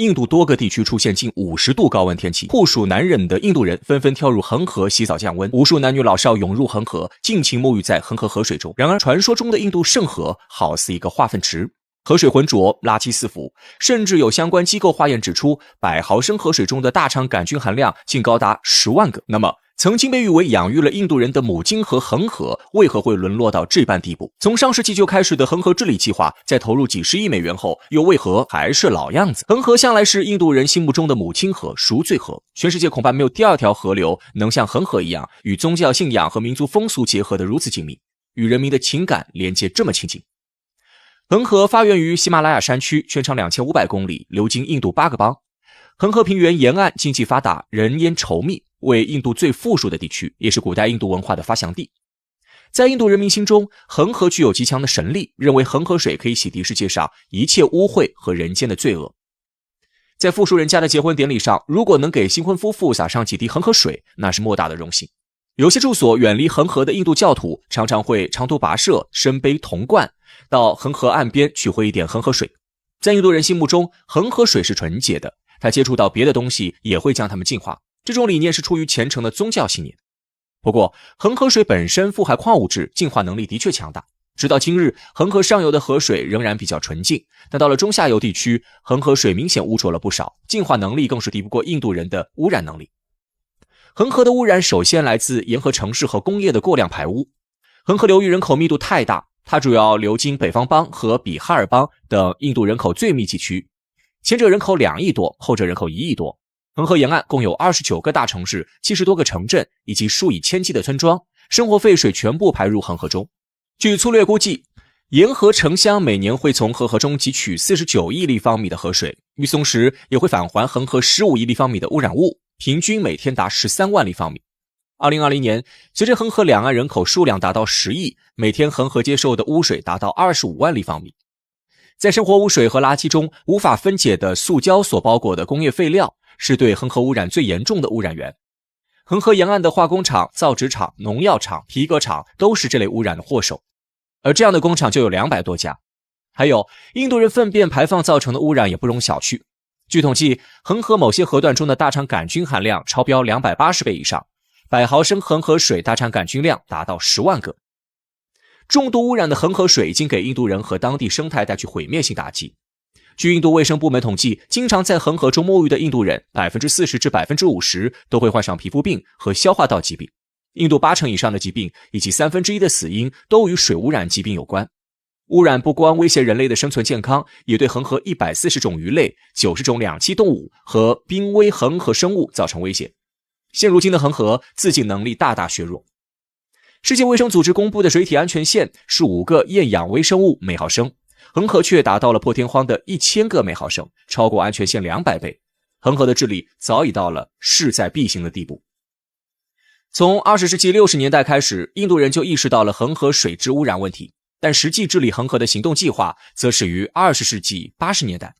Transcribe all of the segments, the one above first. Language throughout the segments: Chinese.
印度多个地区出现近50度高温天气，酷暑难忍的印度人纷纷跳入恒河洗澡降温，无数男女老少涌入恒河，尽情沐浴在恒河河水中。然而，传说中的印度圣河好似一个化粪池，河水浑浊，垃圾四伏，甚至有相关机构化验指出，100毫升河水中的大肠杆菌含量竟高达10万个。那么，曾经被誉为养育了印度人的母亲河恒河，为何会沦落到这般地步？从上世纪就开始的恒河治理计划，在投入几十亿美元后，又为何还是老样子？恒河向来是印度人心目中的母亲河、赎罪河，全世界恐怕没有第二条河流能像恒河一样，与宗教信仰和民族风俗结合得如此紧密，与人民的情感连接这么亲近。恒河发源于喜马拉雅山区，全长2500公里，流经印度8个邦。恒河平原沿岸经济发达，人烟稠密，为印度最富庶的地区，也是古代印度文化的发祥地。在印度人民心中，恒河具有极强的神力，认为恒河水可以洗涤世界上一切污秽和人间的罪恶。在富庶人家的结婚典礼上，如果能给新婚夫妇洒上几滴恒河水，那是莫大的荣幸。有些住所远离恒河的印度教徒常常会长途跋涉，身背铜罐到恒河岸边取回一点恒河水。在印度人心目中，恒河水是纯洁的，它接触到别的东西也会将它们净化。这种理念是出于虔诚的宗教信念。不过，恒河水本身富含矿物质，净化能力的确强大。直到今日，恒河上游的河水仍然比较纯净，但到了中下游地区，恒河水明显污浊了不少，净化能力更是敌不过印度人的污染能力。恒河的污染首先来自沿河城市和工业的过量排污。恒河流域人口密度太大，它主要流经北方邦和比哈尔邦等印度人口最密集区，前者人口2亿多，后者人口1亿多。恒河沿岸共有29个大城市、70多个城镇以及数以千计的村庄，生活废水全部排入恒河中。据粗略估计，沿河城乡每年会从恒河中汲取49亿立方米的河水，运送时也会返还恒河15亿立方米的污染物，平均每天达13万立方米。2020年，随着恒河两岸人口数量达到10亿，每天恒河接受的污水达到25万立方米。在生活污水和垃圾中，无法分解的塑胶所包裹的工业废料是对恒河污染最严重的污染源。恒河沿岸的化工厂、造纸厂、农药厂、皮革厂都是这类污染的祸首，而这样的工厂就有200多家。还有，印度人粪便排放造成的污染也不容小觑。据统计，恒河某些河段中的大肠杆菌含量超标280倍以上，100毫升恒河水大肠杆菌量达到10万个。重度污染的恒河水已经给印度人和当地生态带去毁灭性打击。据印度卫生部门统计，经常在恒河中沐浴的印度人40%至50%都会患上皮肤病和消化道疾病。印度80%以上的疾病以及1/3的死因都与水污染疾病有关。污染不光威胁人类的生存健康，也对恒河140种鱼类、90种两栖动物和濒危恒河生物造成威胁。现如今的恒河自净能力大大削弱。世界卫生组织公布的水体安全线是5个厌氧微生物每毫升，恒河却达到了破天荒的1000个每毫升，超过安全线200倍。恒河的治理早已到了势在必行的地步。从20世纪60年代开始，印度人就意识到了恒河水质污染问题，但实际治理恒河的行动计划则始于20世纪80年代。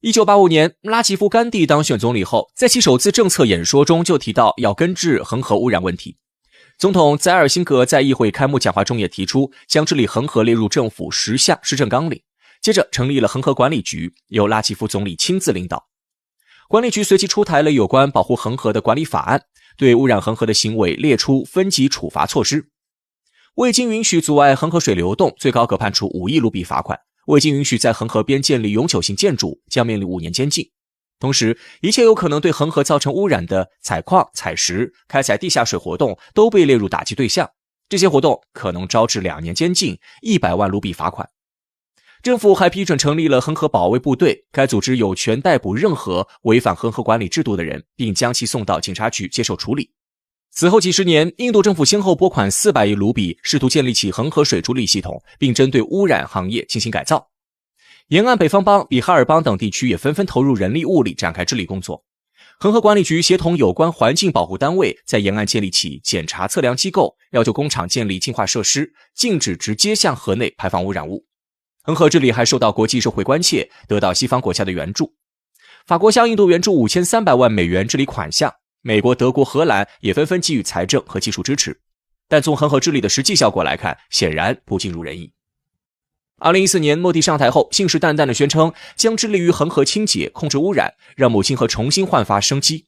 1985年，拉吉夫·甘地当选总理后，在其首次政策演说中就提到要根治恒河污染问题。总统载尔辛格在议会开幕讲话中也提出，将治理恒河列入政府10项施政纲领。接着成立了恒河管理局，由拉吉夫总理亲自领导。管理局随即出台了有关保护恒河的管理法案，对污染恒河的行为列出分级处罚措施。未经允许阻碍恒河水流动，最高可判处5亿卢比罚款；未经允许在恒河边建立永久性建筑，将面临5年监禁。同时，一切有可能对恒河造成污染的采矿、采石、开采地下水活动都被列入打击对象，这些活动可能招致2年监禁、100万卢比罚款。政府还批准成立了恒河保卫部队，该组织有权逮捕任何违反恒河管理制度的人，并将其送到警察局接受处理。此后几十年，印度政府先后拨款400亿卢比，试图建立起恒河水处理系统，并针对污染行业进行改造。沿岸北方邦、比哈尔邦等地区也纷纷投入人力物力展开治理工作。恒河管理局协同有关环境保护单位，在沿岸建立起检查测量机构，要求工厂建立净化设施，禁止直接向河内排放污染物。恒河治理还受到国际社会关切，得到西方国家的援助。法国向印度援助5300万美元治理款项，美国、德国、荷兰也纷纷给予财政和技术支持。但从恒河治理的实际效果来看，显然不尽如人意。2014年，莫迪上台后，信誓旦旦地宣称将致力于恒河清洁、控制污染，让母亲河重新焕发生机。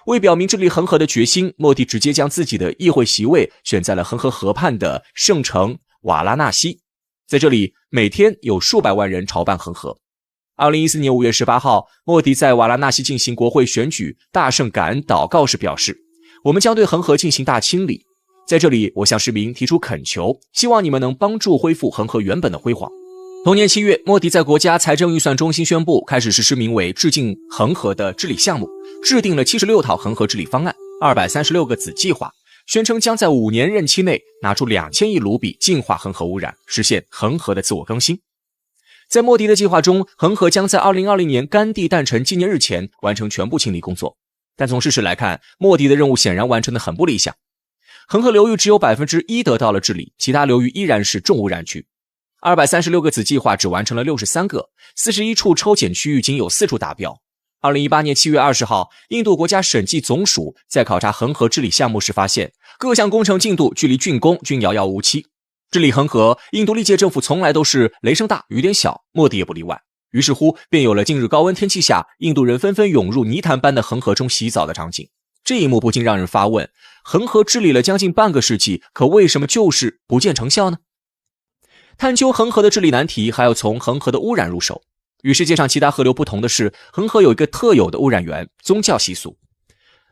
为表明致力恒河的决心，莫迪直接将自己的议会席位选在了恒河河畔的圣城瓦拉纳西，在这里每天有数百万人朝拜恒河。2014年5月18号，莫迪在瓦拉纳西进行国会选举大胜感恩祷告时表示，我们将对恒河进行大清理。在这里，我向市民提出恳求，希望你们能帮助恢复恒河原本的辉煌。同年7月，莫迪在国家财政预算中心宣布开始实施名为致敬恒河的治理项目，制定了76套恒河治理方案，236个子计划，宣称将在5年任期内拿出2000亿卢比净化恒河污染，实现恒河的自我更新。在莫迪的计划中，恒河将在2020年甘地诞辰纪念日前完成全部清理工作，但从事实来看，莫迪的任务显然完成得很不理想。恒河流域只有 1% 得到了治理，其他流域依然是重污染区。236个子计划只完成了63个，41处抽检区域仅有4处达标。2018年7月20号，印度国家审计总署在考察恒河治理项目时发现，各项工程进度距离竣工均遥遥无期。治理恒河，印度历届政府从来都是雷声大雨点小，莫迪也不例外。于是乎，便有了近日高温天气下，印度人纷纷涌入泥潭般的恒河中洗澡的场景。这一幕不禁让人发问，恒河治理了将近半个世纪，可为什么就是不见成效呢？探究恒河的治理难题，还要从恒河的污染入手。与世界上其他河流不同的是，恒河有一个特有的污染源——宗教习俗。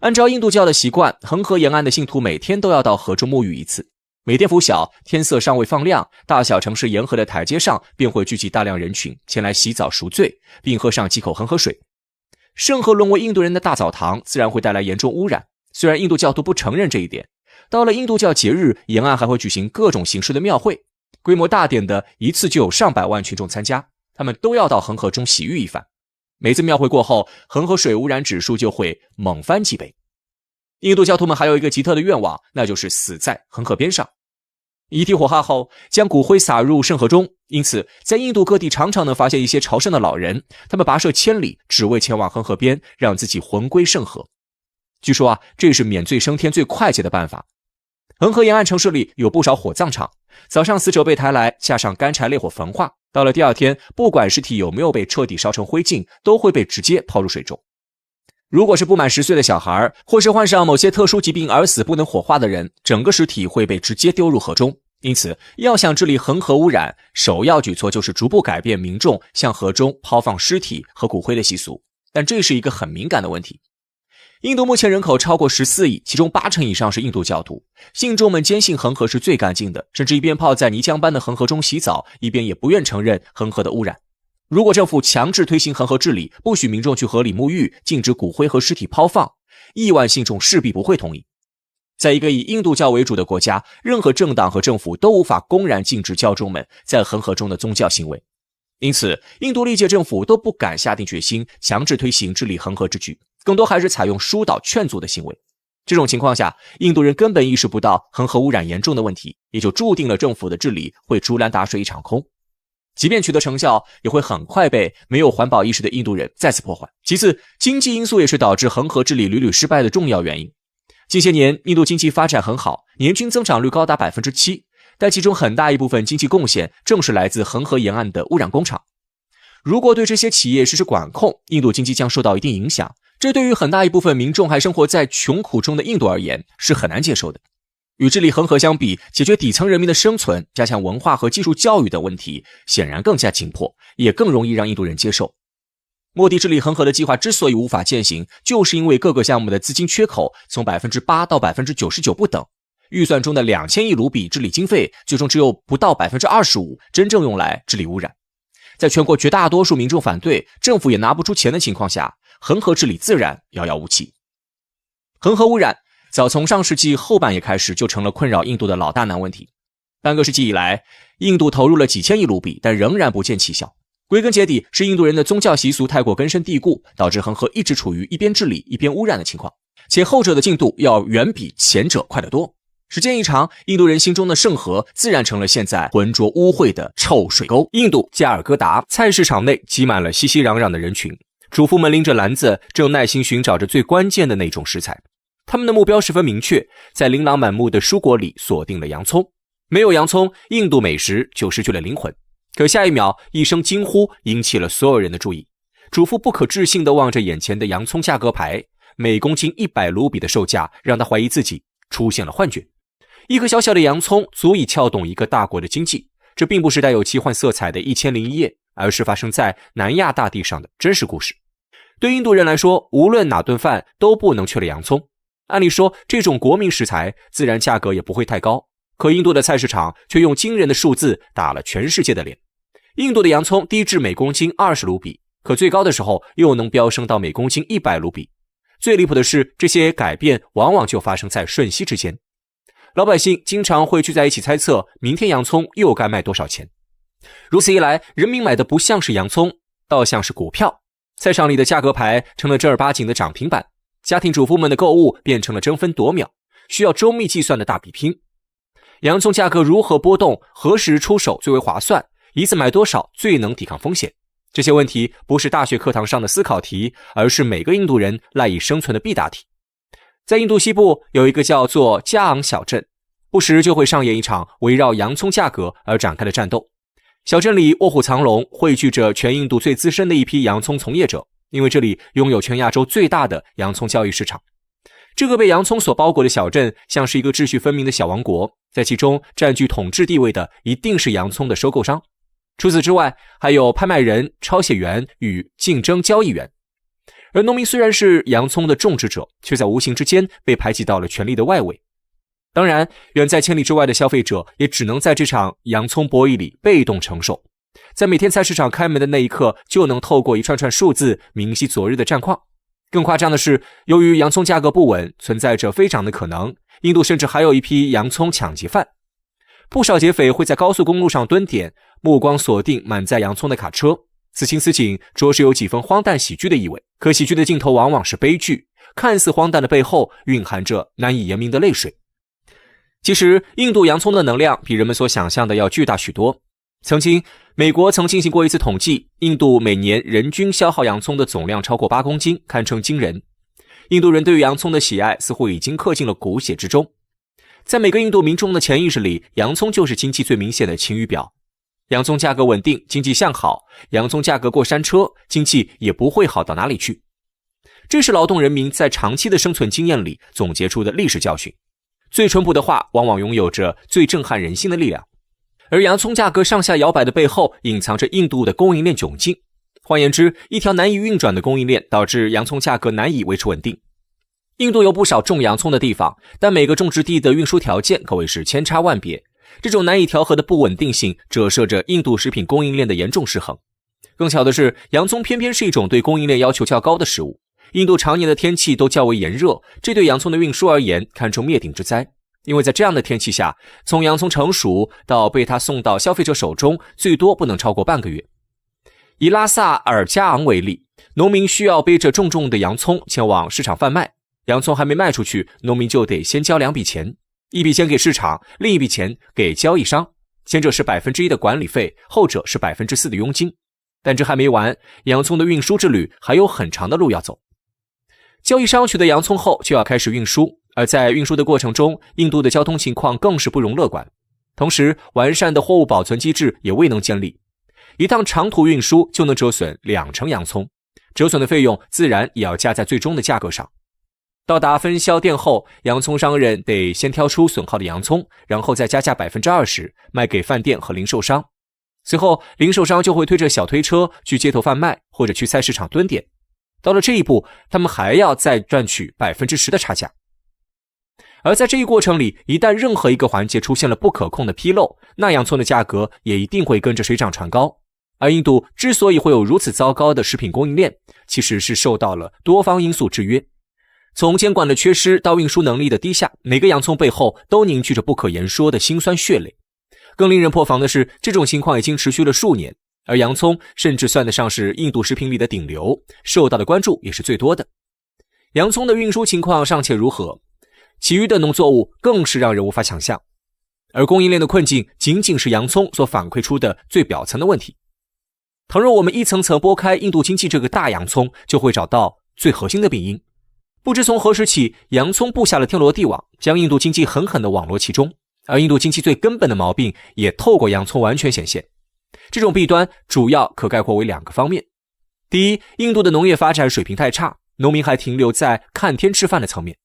按照印度教的习惯，恒河沿岸的信徒每天都要到河中沐浴一次。每天拂晓，天色尚未放亮，大小城市沿河的台阶上便会聚集大量人群前来洗澡赎罪，并喝上几口恒河水。圣河沦为印度人的大澡堂，自然会带来严重污染。虽然印度教徒不承认这一点，到了印度教节日，沿岸还会举行各种形式的庙会，规模大点的一次就有上百万群众参加，他们都要到恒河中洗浴一番。每次庙会过后，恒河水污染指数就会猛翻几倍。印度教徒们还有一个奇特的愿望，那就是死在恒河边上。遗体火化后，将骨灰撒入圣河中，因此在印度各地常常能发现一些朝圣的老人，他们跋涉千里，只为前往恒河边，让自己魂归圣河。据说这是免罪升天最快捷的办法。恒河沿岸城市里有不少火葬场，早上死者被抬来，架上干柴烈火焚化，到了第二天，不管尸体有没有被彻底烧成灰烬，都会被直接抛入水中。如果是不满10岁的小孩，或是患上某些特殊疾病而死不能火化的人，整个尸体会被直接丢入河中。因此，要想治理恒河污染，首要举措就是逐步改变民众向河中抛放尸体和骨灰的习俗。但这是一个很敏感的问题。印度目前人口超过14亿，其中80%以上是印度教徒。信众们坚信恒河是最干净的，甚至一边泡在泥浆般的恒河中洗澡，一边也不愿承认恒河的污染。如果政府强制推行恒河治理，不许民众去河里沐浴，禁止骨灰和尸体抛放，亿万信众势必不会同意。在一个以印度教为主的国家，任何政党和政府都无法公然禁止教众们在恒河中的宗教行为。因此，印度历届政府都不敢下定决心强制推行治理恒河之举，更多还是采用疏导劝阻的行为。这种情况下，印度人根本意识不到恒河污染严重的问题，也就注定了政府的治理会竹篮打水一场空。即便取得成效，也会很快被没有环保意识的印度人再次破坏。其次，经济因素也是导致恒河治理屡屡失败的重要原因。近些年，印度经济发展很好，年均增长率高达 7%， 但其中很大一部分经济贡献正是来自恒河沿岸的污染工厂。如果对这些企业实施管控，印度经济将受到一定影响，这对于很大一部分民众还生活在穷苦中的印度而言是很难接受的。与治理恒河相比，解决底层人民的生存、加强文化和技术教育等问题显然更加紧迫，也更容易让印度人接受。莫迪治理恒河的计划之所以无法践行，就是因为各个项目的资金缺口从 8% 到 99% 不等。预算中的2000亿卢比治理经费，最终只有不到 25% 真正用来治理污染。在全国绝大多数民众反对，政府也拿不出钱的情况下，恒河治理自然遥遥无期。恒河污染早从上世纪后半叶开始就成了困扰印度的老大难问题。半个世纪以来，印度投入了几千亿卢比，但仍然不见起效。归根结底是印度人的宗教习俗太过根深蒂固，导致恒河一直处于一边治理一边污染的情况，且后者的进度要远比前者快得多。时间一长，印度人心中的圣河自然成了现在浑浊污秽的臭水沟。印度加尔各答菜市场内挤满了熙熙攘攘的人群，主妇们拎着篮子，正耐心寻找着最关键的那种食材。他们的目标十分明确，在琳琅满目的蔬果里锁定了洋葱。没有洋葱，印度美食就失去了灵魂。可下一秒，一声惊呼引起了所有人的注意。主妇不可置信地望着眼前的洋葱价格牌，每公斤100卢比的售价让她怀疑自己出现了幻觉。一颗小小的洋葱足以撬动一个大国的经济，这并不是带有奇幻色彩的1001夜，而是发生在南亚大地上的真实故事。对印度人来说，无论哪顿饭都不能缺了洋葱。按理说，这种国民食材自然价格也不会太高，可印度的菜市场却用惊人的数字打了全世界的脸。印度的洋葱低至每公斤20卢比，可最高的时候又能飙升到每公斤100卢比。最离谱的是，这些改变往往就发生在瞬息之间。老百姓经常会聚在一起猜测，明天洋葱又该卖多少钱。如此一来，人民买的不像是洋葱，倒像是股票。菜场里的价格牌成了正儿八经的涨停板，家庭主妇们的购物变成了争分夺秒，需要周密计算的大比拼。洋葱价格如何波动，何时出手最为划算，一次买多少最能抵抗风险，这些问题不是大学课堂上的思考题，而是每个印度人赖以生存的必答题。在印度西部有一个叫做加昂小镇，不时就会上演一场围绕洋葱价格而展开的战斗。小镇里卧虎藏龙，汇聚着全印度最资深的一批洋葱从业者，因为这里拥有全亚洲最大的洋葱交易市场。这个被洋葱所包裹的小镇像是一个秩序分明的小王国，在其中占据统治地位的一定是洋葱的收购商。除此之外，还有拍卖人、抄写员与竞争交易员。而农民虽然是洋葱的种植者，却在无形之间被排挤到了权力的外围。当然，远在千里之外的消费者也只能在这场洋葱博弈里被动承受，在每天菜市场开门的那一刻，就能透过一串串数字明晰昨日的战况。更夸张的是，由于洋葱价格不稳，存在着飞涨的可能，印度甚至还有一批洋葱抢劫犯。不少劫匪会在高速公路上蹲点，目光锁定满载洋葱的卡车，此情此景着实有几分荒诞喜剧的意味。可喜剧的镜头往往是悲剧，看似荒诞的背后蕴含着难以言明的泪水。其实，印度洋葱的能量比人们所想象的要巨大许多。美国曾进行过一次统计，印度每年人均消耗洋葱的总量超过8公斤，堪称惊人。印度人对于洋葱的喜爱似乎已经刻进了骨血之中。在每个印度民众的潜意识里，洋葱就是经济最明显的晴雨表。洋葱价格稳定，经济向好；洋葱价格过山车，经济也不会好到哪里去。这是劳动人民在长期的生存经验里总结出的历史教训。最淳朴的话，往往拥有着最震撼人心的力量。而洋葱价格上下摇摆的背后，隐藏着印度的供应链窘境。换言之，一条难以运转的供应链导致洋葱价格难以维持稳定。印度有不少种洋葱的地方，但每个种植地的运输条件可谓是千差万别。这种难以调和的不稳定性，折射着印度食品供应链的严重失衡。更巧的是，洋葱偏偏是一种对供应链要求较高的食物。印度常年的天气都较为炎热，这对洋葱的运输而言堪称灭顶之灾。因为在这样的天气下，从洋葱成熟到被它送到消费者手中，最多不能超过半个月。以拉萨尔加昂为例，农民需要背着重重的洋葱前往市场贩卖，洋葱还没卖出去，农民就得先交2笔钱，一笔钱给市场，另一笔钱给交易商，前者是1%的管理费，后者是4%的佣金。但这还没完，洋葱的运输之旅还有很长的路要走。交易商取得洋葱后就要开始运输，而在运输的过程中，印度的交通情况更是不容乐观。同时，完善的货物保存机制也未能建立。一趟长途运输就能折损2成洋葱，折损的费用自然也要加在最终的价格上。到达分销店后，洋葱商人得先挑出损耗的洋葱，然后再加价 20% 卖给饭店和零售商。随后，零售商就会推着小推车去街头贩卖，或者去菜市场蹲点。到了这一步，他们还要再赚取 10% 的差价。而在这一过程里，一旦任何一个环节出现了不可控的纰漏，那洋葱的价格也一定会跟着水涨船高。而印度之所以会有如此糟糕的食品供应链，其实是受到了多方因素制约。从监管的缺失到运输能力的低下，每个洋葱背后都凝聚着不可言说的辛酸血泪。更令人破防的是，这种情况已经持续了数年，而洋葱甚至算得上是印度食品里的顶流，受到的关注也是最多的。洋葱的运输情况尚且如何，其余的农作物更是让人无法想象。而供应链的困境仅仅是洋葱所反馈出的最表层的问题。倘若我们一层层剥开印度经济这个大洋葱，就会找到最核心的病因。不知从何时起，洋葱布下了天罗地网，将印度经济狠狠地网罗其中。而印度经济最根本的毛病也透过洋葱完全显现。这种弊端主要可概括为2个方面。第一，印度的农业发展水平太差，农民还停留在看天吃饭的层面。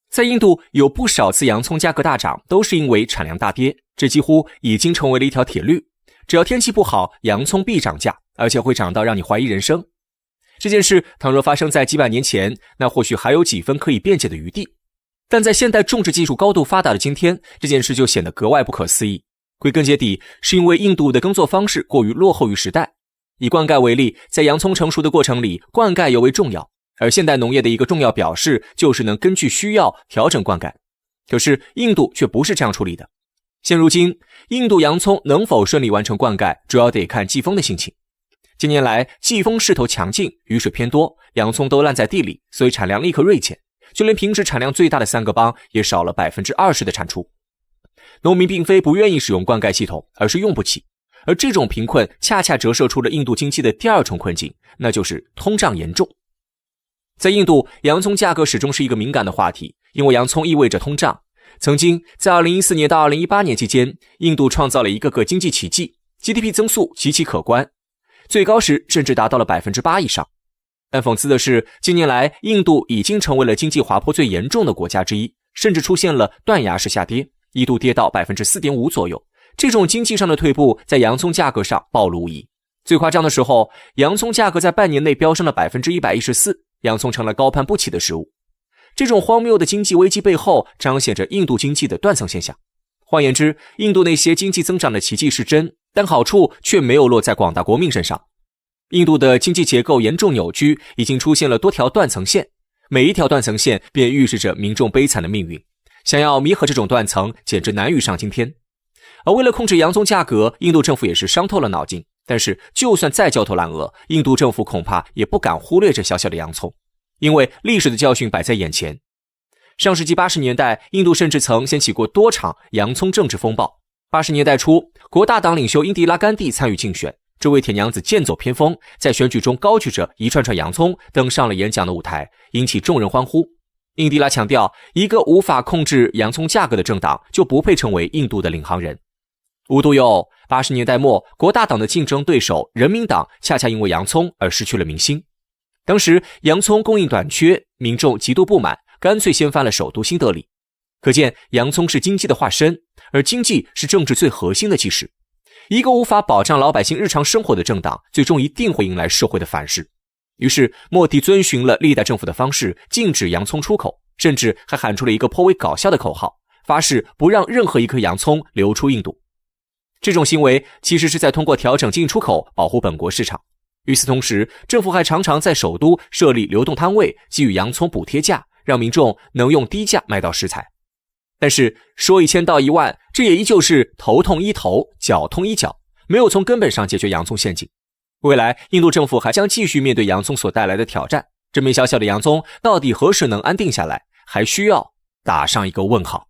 在印度有不少次洋葱价格大涨都是因为产量大跌，这几乎已经成为了一条铁律，只要天气不好，洋葱必涨价，而且会涨到让你怀疑人生。这件事倘若发生在几百年前，那或许还有几分可以辩解的余地，但在现代种植技术高度发达的今天，这件事就显得格外不可思议。归根结底，是因为印度的耕作方式过于落后于时代。以灌溉为例，在洋葱成熟的过程里，灌溉尤为重要，而现代农业的一个重要表示就是能根据需要调整灌溉。可是印度却不是这样处理的。现如今，印度洋葱能否顺利完成灌溉，主要得看季风的心情。近年来，季风势头强劲，雨水偏多，洋葱都烂在地里，所以产量立刻锐减，就连平时产量最大的3个邦也少了 20% 的产出。农民并非不愿意使用灌溉系统，而是用不起。而这种贫困恰恰折射出了印度经济的第2重困境，那就是通胀严重。在印度，洋葱价格始终是一个敏感的话题，因为洋葱意味着通胀。曾经在2014年到2018年期间，印度创造了一个个经济奇迹， GDP 增速极其可观，最高时甚至达到了 8% 以上。但讽刺的是，近年来印度已经成为了经济滑坡最严重的国家之一，甚至出现了断崖式下跌，一度跌到 4.5% 左右。这种经济上的退步在洋葱价格上暴露无遗。最夸张的时候，洋葱价格在半年内飙升了 114%， 洋葱成了高攀不起的食物。这种荒谬的经济危机背后彰显着印度经济的断层现象。换言之，印度那些经济增长的奇迹是真，但好处却没有落在广大国民身上。印度的经济结构严重扭曲，已经出现了多条断层线，每一条断层线便预示着民众悲惨的命运。想要弥合这种断层，简直难于上青天。而为了控制洋葱价格，印度政府也是伤透了脑筋。但是就算再焦头烂额，印度政府恐怕也不敢忽略这小小的洋葱，因为历史的教训摆在眼前。上世纪80年代，印度甚至曾掀起过多场洋葱政治风暴。80年代初，国大党领袖英迪拉甘地参与竞选，这位铁娘子剑走偏锋，在选举中高举着一串串洋葱登上了演讲的舞台，引起众人欢呼。英迪拉强调，一个无法控制洋葱价格的政党就不配成为印度的领航人。无独有偶，80年代末，国大党的竞争对手人民党恰恰因为洋葱而失去了民心。当时洋葱供应短缺，民众极度不满，干脆掀翻了首都新德里。可见洋葱是经济的化身，而经济是政治最核心的基石。一个无法保障老百姓日常生活的政党，最终一定会迎来社会的反噬。于是莫迪遵循了历代政府的方式，禁止洋葱出口，甚至还喊出了一个颇为搞笑的口号，发誓不让任何一颗洋葱流出印度。这种行为其实是在通过调整进出口保护本国市场。与此同时，政府还常常在首都设立流动摊位，给予洋葱补贴价，让民众能用低价买到食材。但是说1000道1万，这也依旧是头痛医头，脚痛医脚，没有从根本上解决洋葱陷阱。未来印度政府还将继续面对洋葱所带来的挑战，这枚小小的洋葱到底何时能安定下来，还需要打上一个问号。